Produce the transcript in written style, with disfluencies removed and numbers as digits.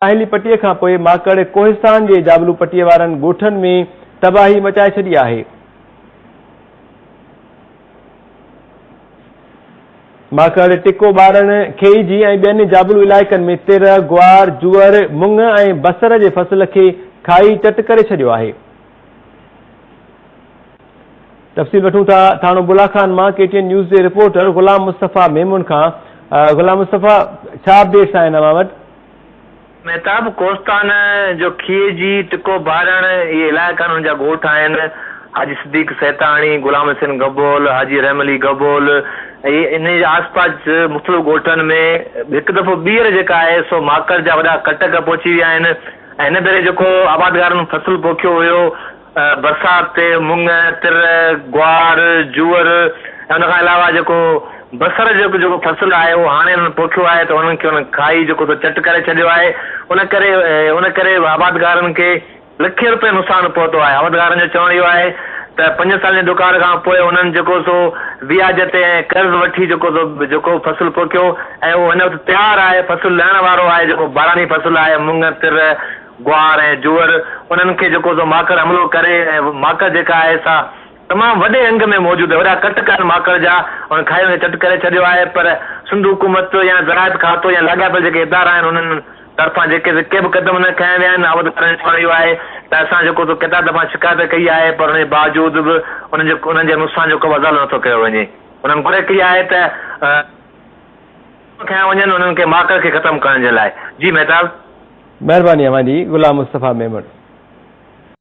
साहिली पट्टीअ खां पोइ माकड़ कोहिस्तान जे जाबलू पट्टीअ वारनि ॻोठनि में तबाही मचाए छॾी आहे। माकड़ टिको ॿारनि खेईजी ऐं ॿियनि जाबलू इलाइक़नि में तिर, ग्वार, जुअर, मुङ ऐं बसर जे फसल खे खाई चट करे छॾियो आहे। तफ़सील वठूं था थाणो बुलाखान मां KTN न्यूज़ जे रिपोर्टर ग़ुलाम मुस्तफ़ा मेमून खां। ग़ुलाम मुस्तफ़ा, छा अपडेट्स आहिनि अव्हां वटि? महताब कोस्तान जो खीजी टिको बारण ये इलाइक़ा हुननि जा ॻोठ आहिनि। हाजी सिद्दीक सैताणी, गुलाम हुसैन गबोल, हाजी रहम अली गबोल, इन जे आसपास मुख़्तलिफ़ ॻोठनि में हिकु दफ़ो ॿीहर जेका आहे सो माकड़ जा वॾा कटक पहुची विया आहिनि। ऐं हिन भेरे जेको आबादगारनि फसल पोखियो हुयो बरसाति ते मुङ, तिर, ग्वार, जुअर ऐं उनखां अलावा जेको बसर जेको फसल आहे उहो हाणे हुननि पोखियो आहे त हुननि खे खाई जेको चट करे छॾियो आहे। उन करे आबादगारनि खे लखे रुपए नुक़सानु पहुतो आहे। आबादगारनि जो चवणु इहो आहे त 5 साल जे दुकान खां पोइ हुननि जेको सो व्याज ते ऐं कर्ज़ वठी जेको फसल पोखियो ऐं उहो हिन वक़्तु तयारु आहे, फसल लहण वारो आहे। जेको बारानी फसल आहे मुङ, तिर, ग्वार ऐं जुअर, उन्हनि खे जेको सो माकड़ हमिलो करे ऐं माकड़ जेका आहे सा तमामु वॾे अंग में मौजूदु आहे। वॾा कटक आहिनि माकड़ जा, उन खाई चट करे छॾियो आहे। पर सिंध हुकूमत या ज़रायत खातो या लाॻापियल जेके इदारा आहिनि उन्हनि तरफ़ां के बि क़दम न खयां विया आहिनि। आबादगारनि चवणु इहो आहे त असां जेको सो केतिरा दफ़ा शिकायत कई आहे पर हुन जे बावजूद बि उन्हनि जे नुक़सान जो को वज़ालो नथो कयो वञे। उन्हनि घुरे कई आहे त खयां वञनि उन्हनि खे माकड़ खे ख़तमु करण जे लाइ। जी महताब, महिरबानी अव्हां जी ग़ुलाम मुस्तफ़ा मेमून।